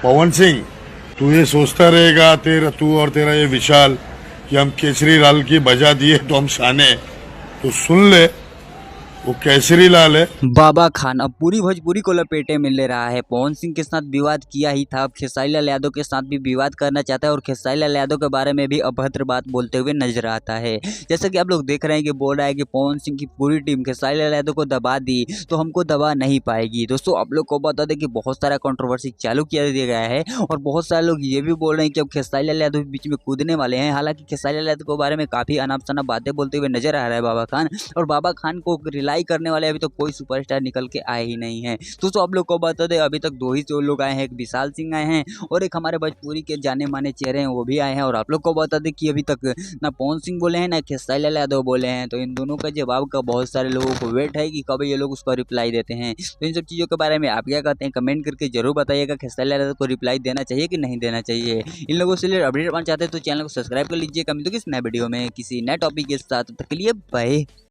पवन सिंह, तू ये सोचता रहेगा तू और तेरा ये विशाल कि हम केसरी लाल की बजा दिए तो हम शाने, तो सुन ले, वो केसरी लाल है। बाबा खान अब पूरी भोजपुरी को लपेटे में ले रहा है। पवन सिंह के साथ विवाद किया ही था, अब खेसारी लाल यादव के साथ भी विवाद करना चाहता है और खेसारी लाल यादव के बारे में भी अभद्र बात बोलते हुए नजर आता है। जैसा कि आप लोग देख रहे हैं कि बोल रहा है कि पवन सिंह की पूरी टीम खेसारी लाल यादव को दबा दी तो हमको दबा नहीं पाएगी। दोस्तों आप लोग को बता दें कि बहुत सारा कंट्रोवर्सी चालू किया दिया गया है और बहुत सारे लोग ये भी बोल रहे हैं कि अब खेसारी लाल यादव बीच में कूदने वाले हैं। हालांकि खेसारी लाल यादव के बारे में काफी अनाप शनाप बातें बोलते हुए नजर आ रहा है बाबा खान, और बाबा खान को रिलाई करने वाले अभी तो कोई सुपरस्टार निकल के आए ही नहीं है। दोस्तों आप लोग को बता दें अभी तक दो ही जो लोग आए हैं, एक विशाल सिंह आए हैं और एक हमारे भोजपुरी के जाने माने चेहरे हैं वो भी आए हैं। और आप लोग को बता दें कि अभी तक ना पवन सिंह बोले हैं ना खेसारी लाल यादव बोले हैं, तो इन दोनों का जवाब का बहुत सारे लोगों को वेट है कि कब ये लोग उसको रिप्लाई देते हैं। तो इन सब चीज़ों के बारे में आप क्या कहते हैं कमेंट करके जरूर बताइएगा। खेसारी लाल यादव को रिप्लाई देना चाहिए कि नहीं देना चाहिए। इन लोगों से अपडेट पाना चाहते हैं तो चैनल को सब्सक्राइब कर लीजिएगा। मिलते हैं किसी नए वीडियो में किसी नए टॉपिक के साथ, तब तक के लिए बाय।